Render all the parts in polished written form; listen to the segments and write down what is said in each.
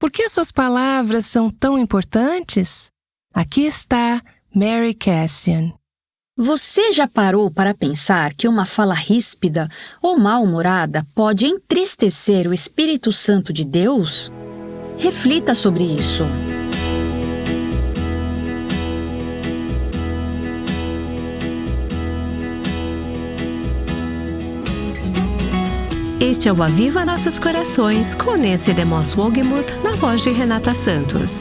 Por que suas palavras são tão importantes? Aqui está Mary Kassian. Você já parou para pensar que uma fala ríspida ou mal-humorada pode entristecer o Espírito Santo de Deus? Reflita sobre isso. Este é o Aviva Nossos Corações, com Nancy DeMoss Wogemuth, na voz de Renata Santos.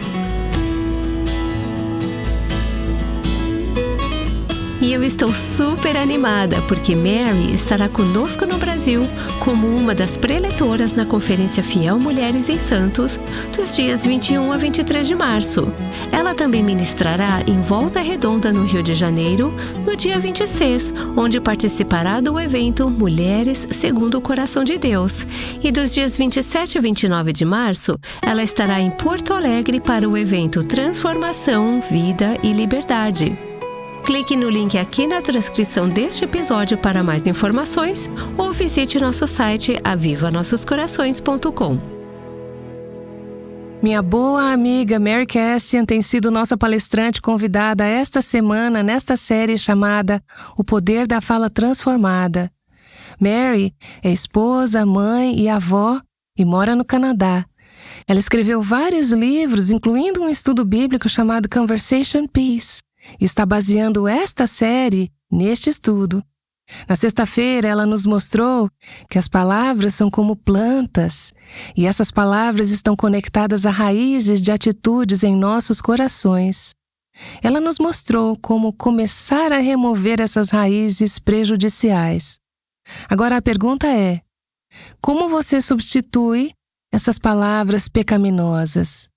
E eu estou super animada, porque Mary estará conosco no Brasil como uma das preletoras na Conferência Fiel Mulheres em Santos, dos dias 21 a 23 de março. Ela também ministrará em Volta Redonda, no Rio de Janeiro, no dia 26, onde participará do evento Mulheres Segundo o Coração de Deus. E dos dias 27 e 29 de março, ela estará em Porto Alegre para o evento Transformação, Vida e Liberdade. Clique no link aqui na transcrição deste episódio para mais informações ou visite nosso site avivanossoscorações.com. Minha boa amiga Mary Kassian tem sido nossa palestrante convidada esta semana nesta série chamada O Poder da Fala Transformada. Mary é esposa, mãe e avó e mora no Canadá. Ela escreveu vários livros, incluindo um estudo bíblico chamado Conversation Peace. E está baseando esta série neste estudo. Na sexta-feira, ela nos mostrou que as palavras são como plantas, e essas palavras estão conectadas a raízes de atitudes em nossos corações. Ela nos mostrou como começar a remover essas raízes prejudiciais. Agora a pergunta é: como você substitui essas palavras pecaminosas?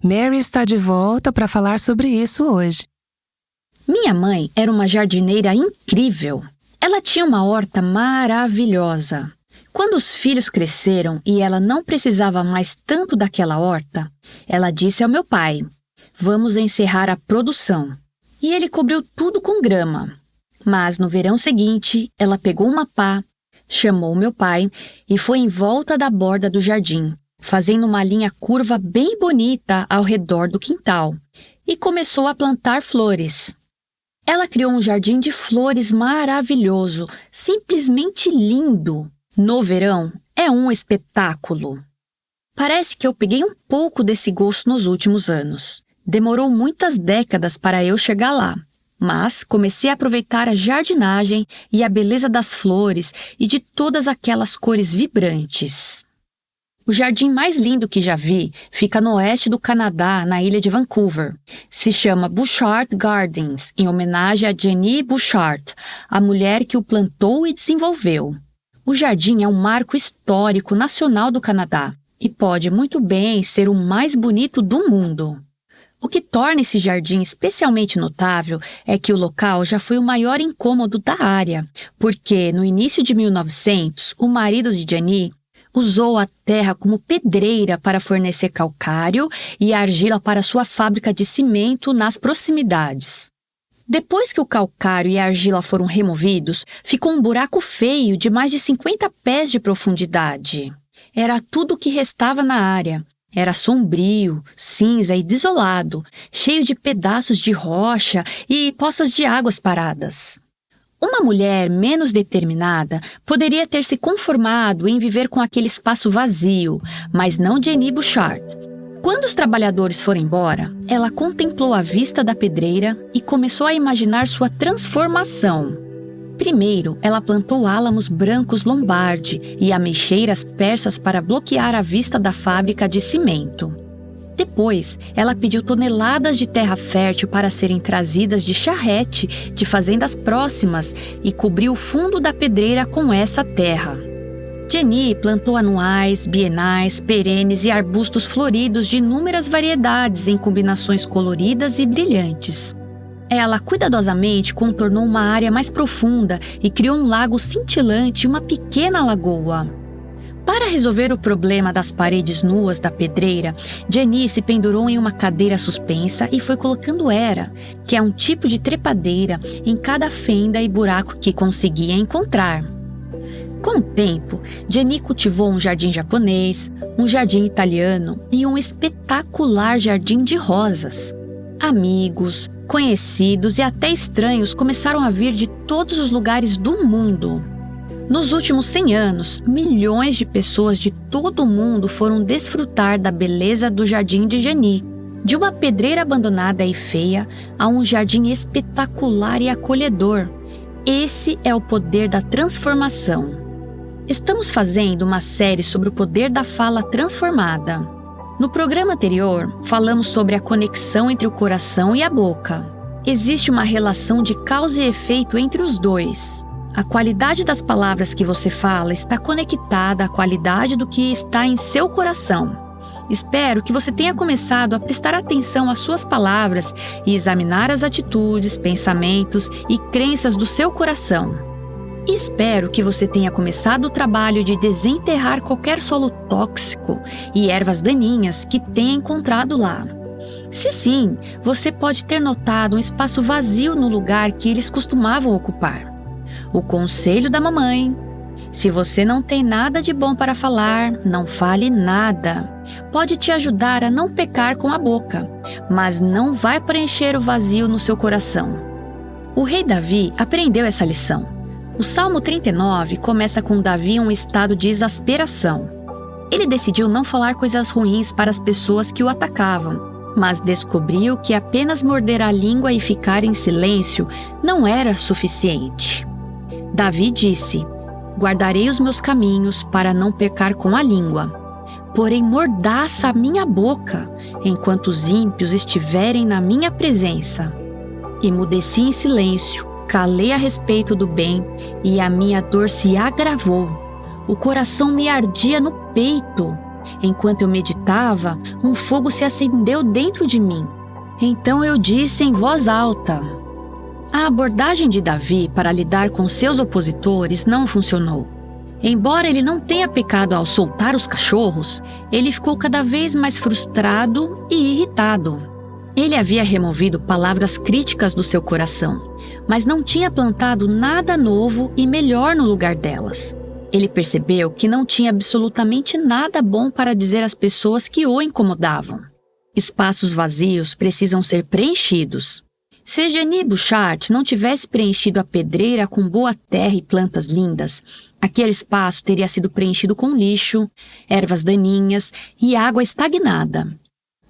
Mary está de volta para falar sobre isso hoje. Minha mãe era uma jardineira incrível. Ela tinha uma horta maravilhosa. Quando os filhos cresceram e ela não precisava mais tanto daquela horta, ela disse ao meu pai: "Vamos encerrar a produção." E ele cobriu tudo com grama. Mas no verão seguinte, ela pegou uma pá, chamou meu pai e foi em volta da borda do jardim, fazendo uma linha curva bem bonita ao redor do quintal, e começou a plantar flores. Ela criou um jardim de flores maravilhoso, simplesmente lindo. No verão, é um espetáculo. Parece que eu peguei um pouco desse gosto nos últimos anos. Demorou muitas décadas para eu chegar lá, mas comecei a aproveitar a jardinagem e a beleza das flores e de todas aquelas cores vibrantes. O jardim mais lindo que já vi fica no oeste do Canadá, na ilha de Vancouver. Se chama Bouchard Gardens, em homenagem a Jenny Bouchard, a mulher que o plantou e desenvolveu. O jardim é um marco histórico nacional do Canadá e pode muito bem ser o mais bonito do mundo. O que torna esse jardim especialmente notável é que o local já foi o maior incômodo da área, porque no início de 1900, o marido de Jenny usou a terra como pedreira para fornecer calcário e argila para sua fábrica de cimento nas proximidades. Depois que o calcário e a argila foram removidos, ficou um buraco feio de mais de 50 pés de profundidade. Era tudo o que restava na área. Era sombrio, cinza e desolado, cheio de pedaços de rocha e poças de águas paradas. Uma mulher menos determinada poderia ter se conformado em viver com aquele espaço vazio, mas não Jenny Bouchard. Quando os trabalhadores foram embora, ela contemplou a vista da pedreira e começou a imaginar sua transformação. Primeiro, ela plantou álamos brancos lombarde e ameixeiras persas para bloquear a vista da fábrica de cimento. Depois, ela pediu toneladas de terra fértil para serem trazidas de charrete de fazendas próximas e cobriu o fundo da pedreira com essa terra. Jenny plantou anuais, bienais, perenes e arbustos floridos de inúmeras variedades em combinações coloridas e brilhantes. Ela cuidadosamente contornou uma área mais profunda e criou um lago cintilante e uma pequena lagoa. Para resolver o problema das paredes nuas da pedreira, Jenny se pendurou em uma cadeira suspensa e foi colocando era, que é um tipo de trepadeira, em cada fenda e buraco que conseguia encontrar. Com o tempo, Jenny cultivou um jardim japonês, um jardim italiano e um espetacular jardim de rosas. Amigos, conhecidos e até estranhos começaram a vir de todos os lugares do mundo. Nos últimos 100 anos, milhões de pessoas de todo o mundo foram desfrutar da beleza do jardim de Jenny. De uma pedreira abandonada e feia a um jardim espetacular e acolhedor. Esse é o poder da transformação. Estamos fazendo uma série sobre o poder da fala transformada. No programa anterior, falamos sobre a conexão entre o coração e a boca. Existe uma relação de causa e efeito entre os dois. A qualidade das palavras que você fala está conectada à qualidade do que está em seu coração. Espero que você tenha começado a prestar atenção às suas palavras e examinar as atitudes, pensamentos e crenças do seu coração. Espero que você tenha começado o trabalho de desenterrar qualquer solo tóxico e ervas daninhas que tenha encontrado lá. Se sim, você pode ter notado um espaço vazio no lugar que eles costumavam ocupar. O conselho da mamãe: se você não tem nada de bom para falar, não fale nada. Pode te ajudar a não pecar com a boca, mas não vai preencher o vazio no seu coração. O rei Davi aprendeu essa lição. O Salmo 39 começa com Davi em um estado de exasperação. Ele decidiu não falar coisas ruins para as pessoas que o atacavam, mas descobriu que apenas morder a língua e ficar em silêncio não era suficiente. Davi disse: guardarei os meus caminhos para não pecar com a língua. Porém mordaça a minha boca, enquanto os ímpios estiverem na minha presença. Emudeci em silêncio, calei a respeito do bem, e a minha dor se agravou. O coração me ardia no peito. Enquanto eu meditava, um fogo se acendeu dentro de mim. Então eu disse em voz alta. A abordagem de Davi para lidar com seus opositores não funcionou. Embora ele não tenha pecado ao soltar os cachorros, ele ficou cada vez mais frustrado e irritado. Ele havia removido palavras críticas do seu coração, mas não tinha plantado nada novo e melhor no lugar delas. Ele percebeu que não tinha absolutamente nada bom para dizer às pessoas que o incomodavam. Espaços vazios precisam ser preenchidos. Se Jenny Bouchard não tivesse preenchido a pedreira com boa terra e plantas lindas, aquele espaço teria sido preenchido com lixo, ervas daninhas e água estagnada.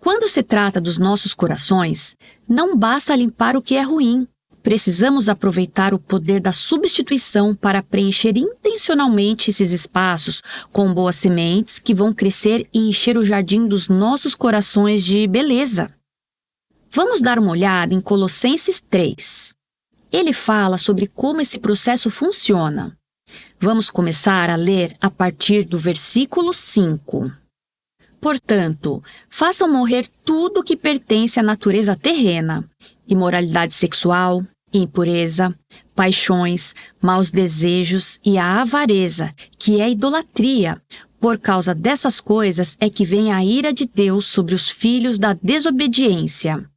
Quando se trata dos nossos corações, não basta limpar o que é ruim. Precisamos aproveitar o poder da substituição para preencher intencionalmente esses espaços com boas sementes que vão crescer e encher o jardim dos nossos corações de beleza. Vamos dar uma olhada em Colossenses 3. Ele fala sobre como esse processo funciona. Vamos começar a ler a partir do versículo 5. Portanto, façam morrer tudo que pertence à natureza terrena: imoralidade sexual, impureza, paixões, maus desejos e a avareza, que é a idolatria. Por causa dessas coisas é que vem a ira de Deus sobre os filhos da desobediência.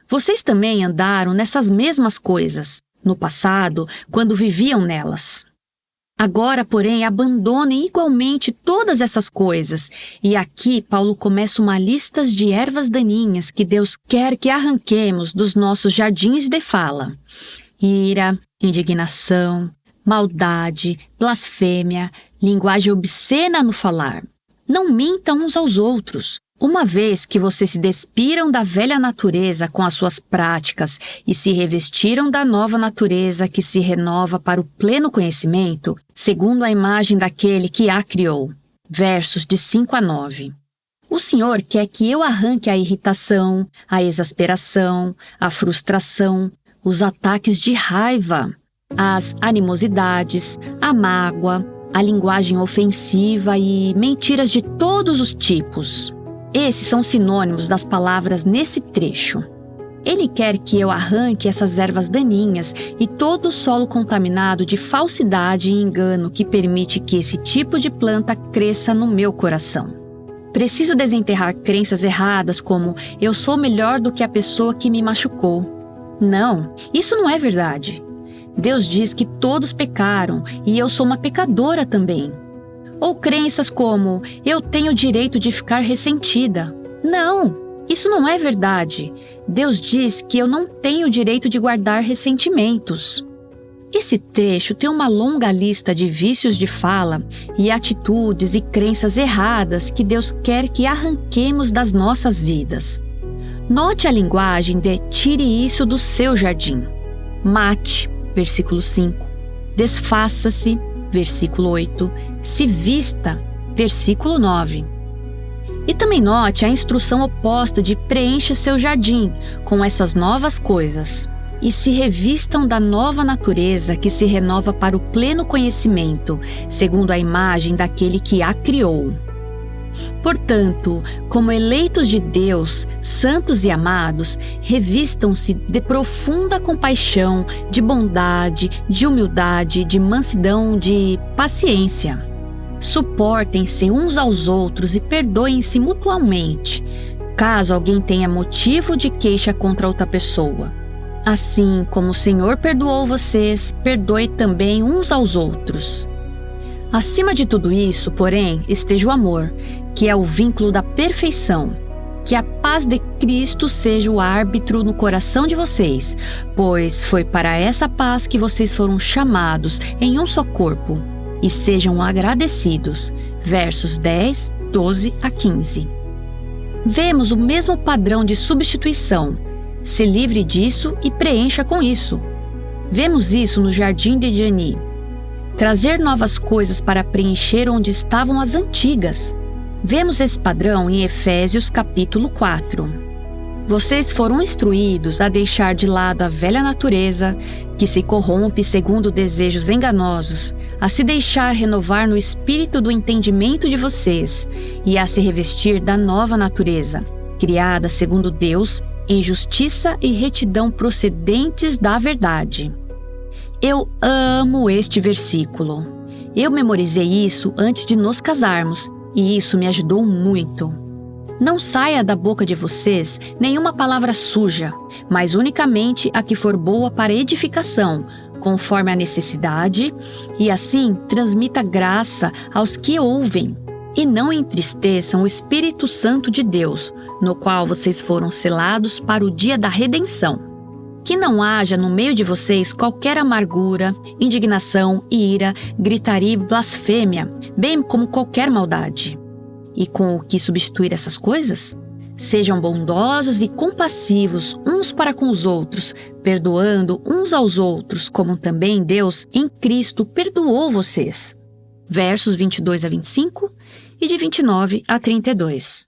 Vocês também andaram nessas mesmas coisas, no passado, quando viviam nelas. Agora, porém, abandonem igualmente todas essas coisas. E aqui Paulo começa uma lista de ervas daninhas que Deus quer que arranquemos dos nossos jardins de fala: ira, indignação, maldade, blasfêmia, linguagem obscena no falar. Não mintam uns aos outros. Uma vez que vocês se despiram da velha natureza com as suas práticas e se revestiram da nova natureza que se renova para o pleno conhecimento, segundo a imagem daquele que a criou. Versos de 5 a 9. O Senhor quer que eu arranque a irritação, a exasperação, a frustração, os ataques de raiva, as animosidades, a mágoa, a linguagem ofensiva e mentiras de todos os tipos. Esses são sinônimos das palavras nesse trecho. Ele quer que eu arranque essas ervas daninhas e todo o solo contaminado de falsidade e engano que permite que esse tipo de planta cresça no meu coração. Preciso desenterrar crenças erradas como eu sou melhor do que a pessoa que me machucou. Não, isso não é verdade. Deus diz que todos pecaram e eu sou uma pecadora também. Ou crenças como, eu tenho o direito de ficar ressentida. Não, isso não é verdade. Deus diz que eu não tenho o direito de guardar ressentimentos. Esse trecho tem uma longa lista de vícios de fala e atitudes e crenças erradas que Deus quer que arranquemos das nossas vidas. Note a linguagem de tire isso do seu jardim. Mate, versículo 5. Desfaça-se, versículo 8. Se vista, versículo 9. E também note a instrução oposta de preencha seu jardim com essas novas coisas. E se revistam da nova natureza que se renova para o pleno conhecimento, segundo a imagem daquele que a criou. Portanto, como eleitos de Deus, santos e amados, revistam-se de profunda compaixão, de bondade, de humildade, de mansidão, de paciência. Suportem-se uns aos outros e perdoem-se mutuamente, caso alguém tenha motivo de queixa contra outra pessoa. Assim como o Senhor perdoou vocês, perdoe também uns aos outros. Acima de tudo isso, porém, esteja o amor, que é o vínculo da perfeição. Que a paz de Cristo seja o árbitro no coração de vocês, pois foi para essa paz que vocês foram chamados em um só corpo. E sejam agradecidos. Versos 10, 12 a 15. Vemos o mesmo padrão de substituição. Se livre disso e preencha com isso. Vemos isso no Jardim de Edeni. Trazer novas coisas para preencher onde estavam as antigas. Vemos esse padrão em Efésios capítulo 4. Vocês foram instruídos a deixar de lado a velha natureza, que se corrompe segundo desejos enganosos, a se deixar renovar no espírito do entendimento de vocês e a se revestir da nova natureza, criada segundo Deus, em justiça e retidão procedentes da verdade. Eu amo este versículo. Eu memorizei isso antes de nos casarmos e isso me ajudou muito. Não saia da boca de vocês nenhuma palavra suja, mas unicamente a que for boa para edificação, conforme a necessidade, e assim transmita graça aos que ouvem. E não entristeçam o Espírito Santo de Deus, no qual vocês foram selados para o dia da redenção. Que não haja no meio de vocês qualquer amargura, indignação, ira, gritaria e blasfêmia, bem como qualquer maldade. E com o que substituir essas coisas? Sejam bondosos e compassivos uns para com os outros, perdoando uns aos outros, como também Deus, em Cristo, perdoou vocês. Versos 22 a 25 e de 29 a 32.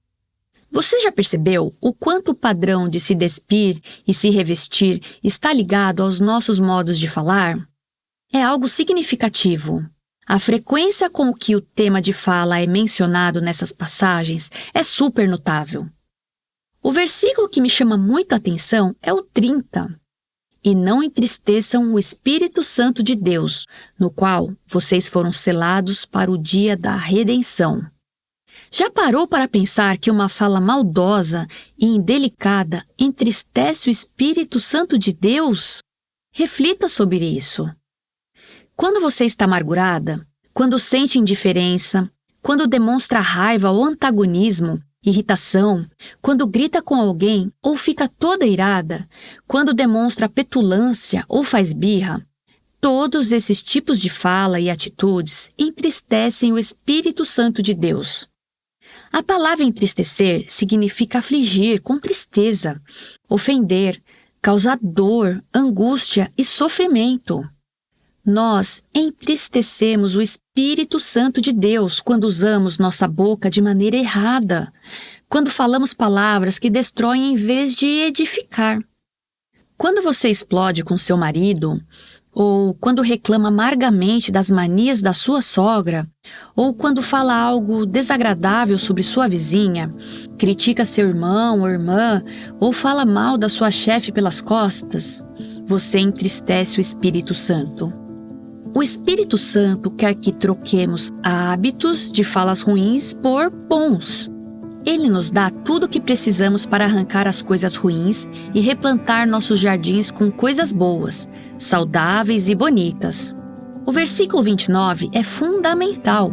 Você já percebeu o quanto o padrão de se despir e se revestir está ligado aos nossos modos de falar? É algo significativo. A frequência com que o tema de fala é mencionado nessas passagens é super notável. O versículo que me chama muito a atenção é o 30. E não entristeçam o Espírito Santo de Deus, no qual vocês foram selados para o dia da redenção. Já parou para pensar que uma fala maldosa e indelicada entristece o Espírito Santo de Deus? Reflita sobre isso. Quando você está amargurada, quando sente indiferença, quando demonstra raiva ou antagonismo, irritação, quando grita com alguém ou fica toda irada, quando demonstra petulância ou faz birra, todos esses tipos de fala e atitudes entristecem o Espírito Santo de Deus. A palavra entristecer significa afligir com tristeza, ofender, causar dor, angústia e sofrimento. Nós entristecemos o Espírito Santo de Deus quando usamos nossa boca de maneira errada, quando falamos palavras que destroem em vez de edificar. Quando você explode com seu marido, ou quando reclama amargamente das manias da sua sogra, ou quando fala algo desagradável sobre sua vizinha, critica seu irmão ou irmã, ou fala mal da sua chefe pelas costas, você entristece o Espírito Santo. O Espírito Santo quer que troquemos hábitos de falas ruins por bons. Ele nos dá tudo o que precisamos para arrancar as coisas ruins e replantar nossos jardins com coisas boas, saudáveis e bonitas. O versículo 29 é fundamental.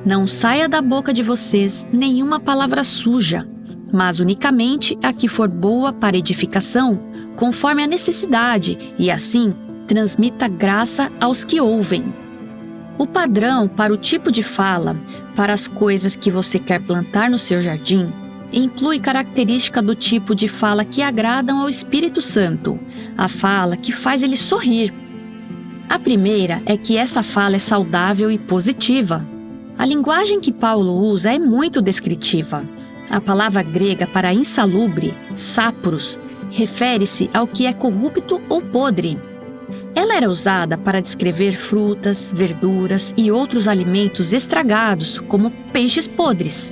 Não saia da boca de vocês nenhuma palavra suja, mas unicamente a que for boa para edificação, conforme a necessidade, e assim transmita graça aos que ouvem. O padrão para o tipo de fala, para as coisas que você quer plantar no seu jardim, inclui característica do tipo de fala que agradam ao Espírito Santo, a fala que faz ele sorrir. A primeira é que essa fala é saudável e positiva. A linguagem que Paulo usa é muito descritiva. A palavra grega para insalubre, sapros, refere-se ao que é corrupto ou podre. Ela era usada para descrever frutas, verduras e outros alimentos estragados, como peixes podres.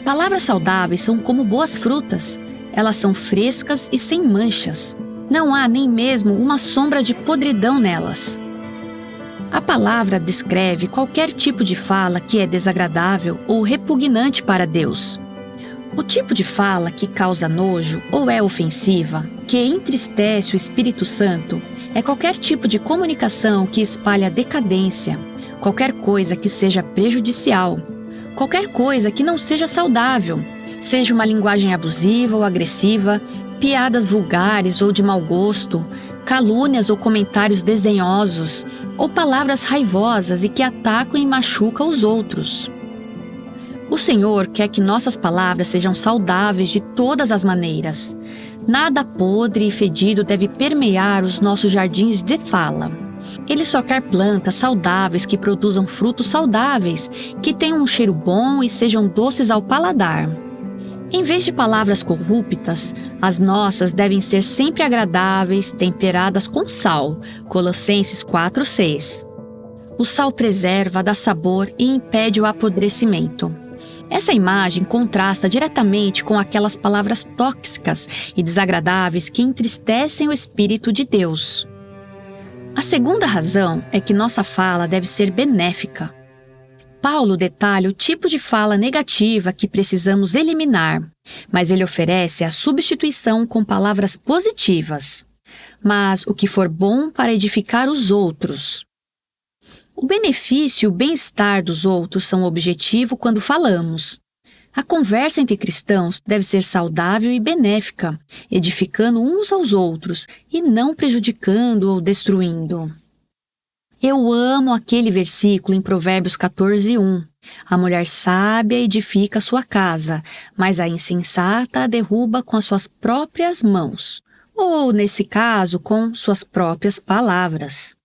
Palavras saudáveis são como boas frutas. Elas são frescas e sem manchas. Não há nem mesmo uma sombra de podridão nelas. A palavra descreve qualquer tipo de fala que é desagradável ou repugnante para Deus. O tipo de fala que causa nojo ou é ofensiva, que entristece o Espírito Santo, é qualquer tipo de comunicação que espalha decadência, qualquer coisa que seja prejudicial, qualquer coisa que não seja saudável, seja uma linguagem abusiva ou agressiva, piadas vulgares ou de mau gosto, calúnias ou comentários desdenhosos, ou palavras raivosas e que atacam e machucam os outros. O Senhor quer que nossas palavras sejam saudáveis de todas as maneiras. Nada podre e fedido deve permear os nossos jardins de fala. Ele só quer plantas saudáveis que produzam frutos saudáveis, que tenham um cheiro bom e sejam doces ao paladar. Em vez de palavras corruptas, as nossas devem ser sempre agradáveis, temperadas com sal. Colossenses 4:6. O sal preserva, dá sabor e impede o apodrecimento. Essa imagem contrasta diretamente com aquelas palavras tóxicas e desagradáveis que entristecem o Espírito de Deus. A segunda razão é que nossa fala deve ser benéfica. Paulo detalha o tipo de fala negativa que precisamos eliminar, mas ele oferece a substituição com palavras positivas. Mas o que for bom para edificar os outros. O benefício e o bem-estar dos outros são o objetivo quando falamos. A conversa entre cristãos deve ser saudável e benéfica, edificando uns aos outros e não prejudicando ou destruindo. Eu amo aquele versículo em Provérbios 14:1. A mulher sábia edifica sua casa, mas a insensata a derruba com as suas próprias mãos. Ou, nesse caso, com suas próprias palavras.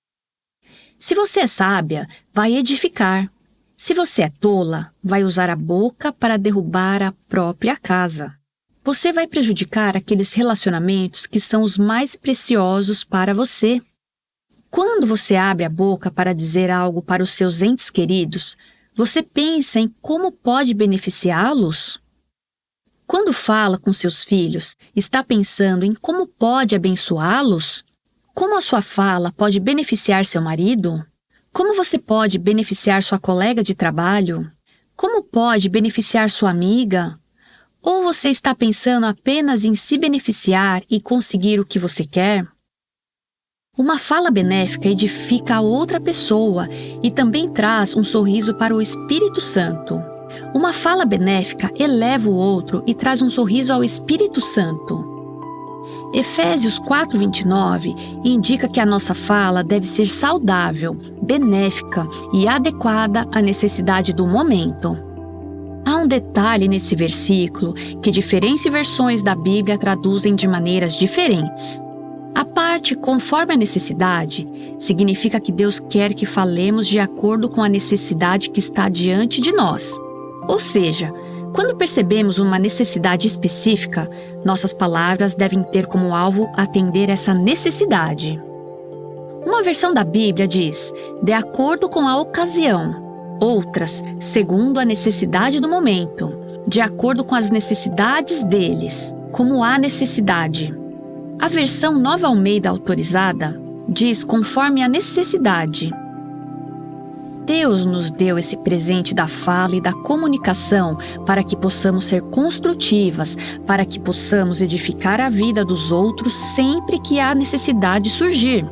Se você é sábia, vai edificar. Se você é tola, vai usar a boca para derrubar a própria casa. Você vai prejudicar aqueles relacionamentos que são os mais preciosos para você. Quando você abre a boca para dizer algo para os seus entes queridos, você pensa em como pode beneficiá-los? Quando fala com seus filhos, está pensando em como pode abençoá-los? Como a sua fala pode beneficiar seu marido? Como você pode beneficiar sua colega de trabalho? Como pode beneficiar sua amiga? Ou você está pensando apenas em se beneficiar e conseguir o que você quer? Uma fala benéfica edifica a outra pessoa e também traz um sorriso para o Espírito Santo. Uma fala benéfica eleva o outro e traz um sorriso ao Espírito Santo. Efésios 4:29 indica que a nossa fala deve ser saudável, benéfica e adequada à necessidade do momento. Há um detalhe nesse versículo que diferentes versões da Bíblia traduzem de maneiras diferentes. A parte conforme a necessidade significa que Deus quer que falemos de acordo com a necessidade que está diante de nós. Ou seja, quando percebemos uma necessidade específica, nossas palavras devem ter como alvo atender essa necessidade. Uma versão da Bíblia diz, de acordo com a ocasião. Outras, segundo a necessidade do momento, de acordo com as necessidades deles, como há necessidade. A versão Nova Almeida Autorizada diz conforme a necessidade. Deus nos deu esse presente da fala e da comunicação para que possamos ser construtivas, para que possamos edificar a vida dos outros sempre que a necessidade surgir.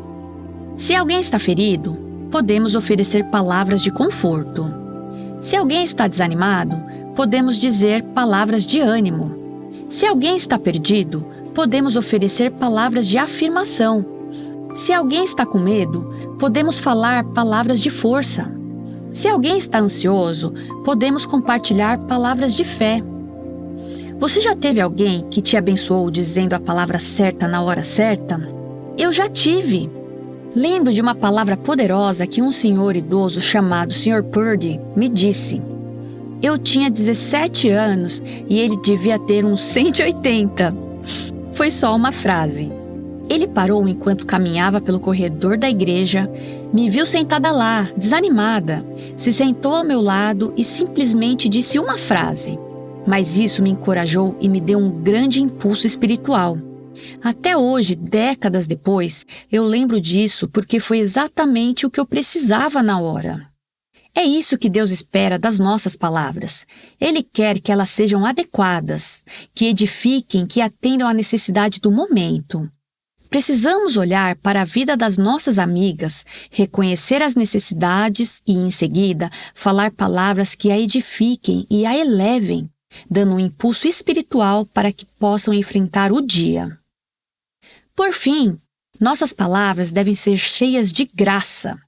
Se alguém está ferido, podemos oferecer palavras de conforto. Se alguém está desanimado, podemos dizer palavras de ânimo. Se alguém está perdido, podemos oferecer palavras de afirmação. Se alguém está com medo, podemos falar palavras de força. Se alguém está ansioso, podemos compartilhar palavras de fé. Você já teve alguém que te abençoou dizendo a palavra certa na hora certa? Eu já tive. Lembro de uma palavra poderosa que um senhor idoso chamado Sr. Purdy me disse. Eu tinha 17 anos e ele devia ter uns 180. Foi só uma frase. Ele parou enquanto caminhava pelo corredor da igreja, me viu sentada lá, desanimada, se sentou ao meu lado e simplesmente disse uma frase. Mas isso me encorajou e me deu um grande impulso espiritual. Até hoje, décadas depois, eu lembro disso porque foi exatamente o que eu precisava na hora. É isso que Deus espera das nossas palavras. Ele quer que elas sejam adequadas, que edifiquem, que atendam à necessidade do momento. Precisamos olhar para a vida das nossas amigas, reconhecer as necessidades e, em seguida, falar palavras que a edifiquem e a elevem, dando um impulso espiritual para que possam enfrentar o dia. Por fim, nossas palavras devem ser cheias de graça.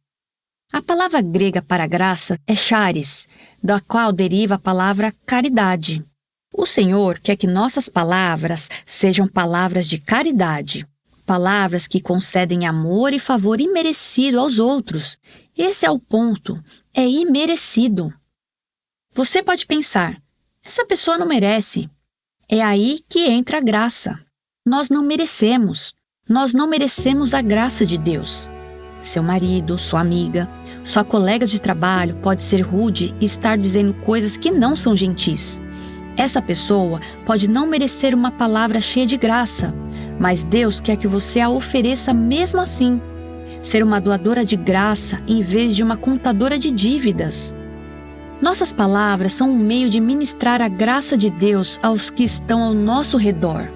A palavra grega para graça é charis, da qual deriva a palavra caridade. O Senhor quer que nossas palavras sejam palavras de caridade. Palavras que concedem amor e favor imerecido aos outros. Esse é o ponto. É imerecido. Você pode pensar, essa pessoa não merece. É aí que entra a graça. Nós não merecemos. Nós não merecemos a graça de Deus. Seu marido, sua amiga, sua colega de trabalho pode ser rude e estar dizendo coisas que não são gentis. Essa pessoa pode não merecer uma palavra cheia de graça, mas Deus quer que você a ofereça mesmo assim. Ser uma doadora de graça em vez de uma contadora de dívidas. Nossas palavras são um meio de ministrar a graça de Deus aos que estão ao nosso redor.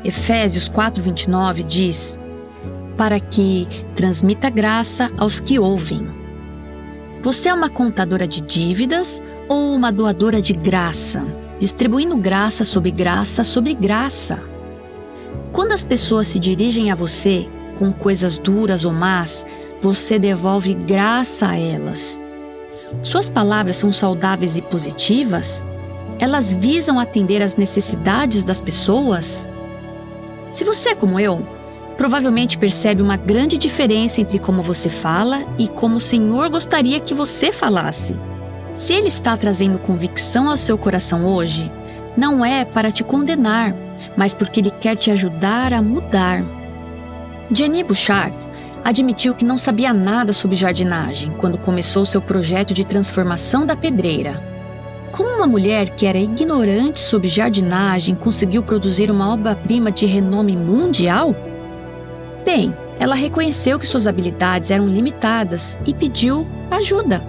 Efésios 4:29 diz: para que transmita graça aos que ouvem. Você é uma contadora de dívidas ou uma doadora de graça, distribuindo graça sobre graça sobre graça? Quando as pessoas se dirigem a você com coisas duras ou más, você devolve graça a elas. Suas palavras são saudáveis e positivas? Elas visam atender às necessidades das pessoas? Se você é como eu, provavelmente percebe uma grande diferença entre como você fala e como o Senhor gostaria que você falasse. Se Ele está trazendo convicção ao seu coração hoje, não é para te condenar, mas porque Ele quer te ajudar a mudar. Jenny Bouchard admitiu que não sabia nada sobre jardinagem quando começou seu projeto de transformação da pedreira. Como uma mulher que era ignorante sobre jardinagem conseguiu produzir uma obra-prima de renome mundial? Bem, ela reconheceu que suas habilidades eram limitadas e pediu ajuda.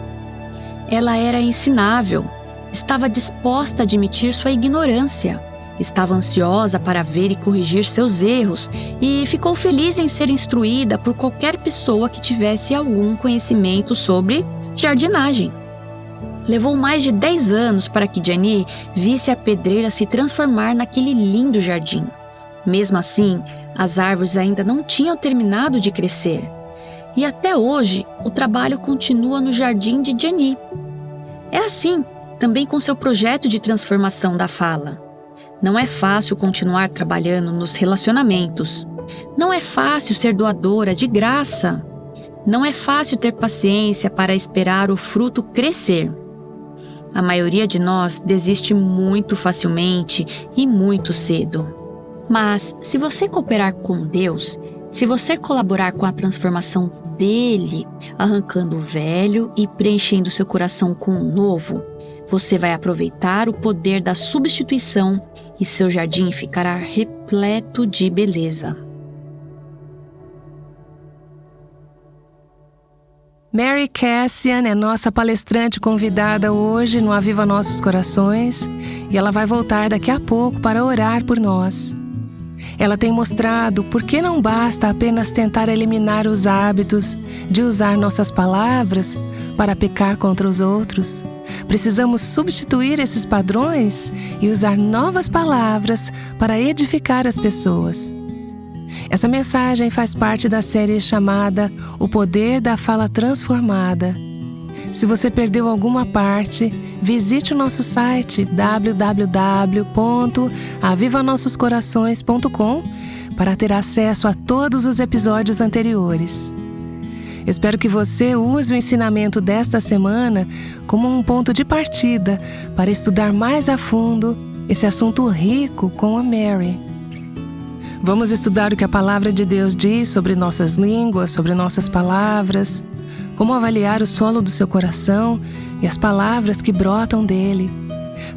Ela era ensinável, estava disposta a admitir sua ignorância, estava ansiosa para ver e corrigir seus erros e ficou feliz em ser instruída por qualquer pessoa que tivesse algum conhecimento sobre jardinagem. Levou mais de 10 anos para que Jenny visse a pedreira se transformar naquele lindo jardim. Mesmo assim, as árvores ainda não tinham terminado de crescer. E até hoje, o trabalho continua no jardim de Jenny. É assim, também com seu projeto de transformação da fala. Não é fácil continuar trabalhando nos relacionamentos. Não é fácil ser doadora de graça. Não é fácil ter paciência para esperar o fruto crescer. A maioria de nós desiste muito facilmente e muito cedo. Mas, se você cooperar com Deus, se você colaborar com a transformação dele, arrancando o velho e preenchendo seu coração com o novo, você vai aproveitar o poder da substituição e seu jardim ficará repleto de beleza. Mary Cassian é nossa palestrante convidada hoje no Aviva Nossos Corações e ela vai voltar daqui a pouco para orar por nós. Ela tem mostrado por que não basta apenas tentar eliminar os hábitos de usar nossas palavras para pecar contra os outros. Precisamos substituir esses padrões e usar novas palavras para edificar as pessoas. Essa mensagem faz parte da série chamada O Poder da Fala Transformada. Se você perdeu alguma parte, visite o nosso site www.avivanossoscorações.com para ter acesso a todos os episódios anteriores. Eu espero que você use o ensinamento desta semana como um ponto de partida para estudar mais a fundo esse assunto rico com a Mary. Vamos estudar o que a palavra de Deus diz sobre nossas línguas, sobre nossas palavras, como avaliar o solo do seu coração e as palavras que brotam dele.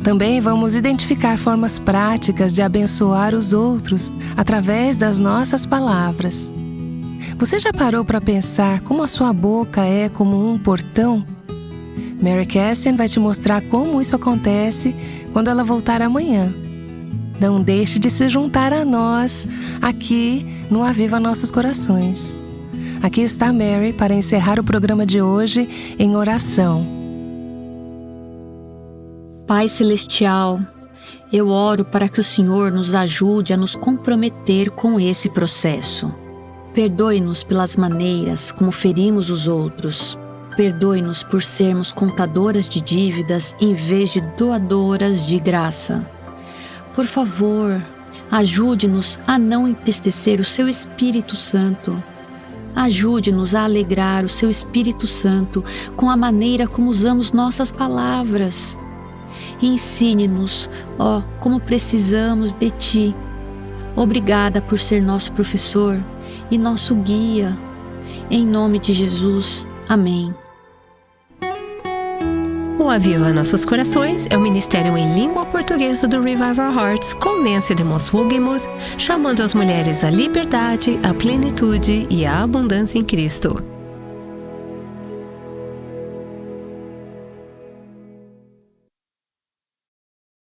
Também vamos identificar formas práticas de abençoar os outros através das nossas palavras. Você já parou para pensar como a sua boca é como um portão? Mary Cassian vai te mostrar como isso acontece quando ela voltar amanhã. Não deixe de se juntar a nós aqui no Aviva Nossos Corações. Aqui está Mary para encerrar o programa de hoje em oração. Pai Celestial, eu oro para que o Senhor nos ajude a nos comprometer com esse processo. Perdoe-nos pelas maneiras como ferimos os outros. Perdoe-nos por sermos contadoras de dívidas em vez de doadoras de graça. Por favor, ajude-nos a não entristecer o Seu Espírito Santo. Ajude-nos a alegrar o Seu Espírito Santo com a maneira como usamos nossas palavras. Ensine-nos, como precisamos de Ti. Obrigada por ser nosso professor e nosso guia. Em nome de Jesus. Amém. O Aviva Nossos Corações é o ministério em língua portuguesa do Revival Hearts com Nancy DeMoss Wogemuth, chamando as mulheres à liberdade, à plenitude e à abundância em Cristo.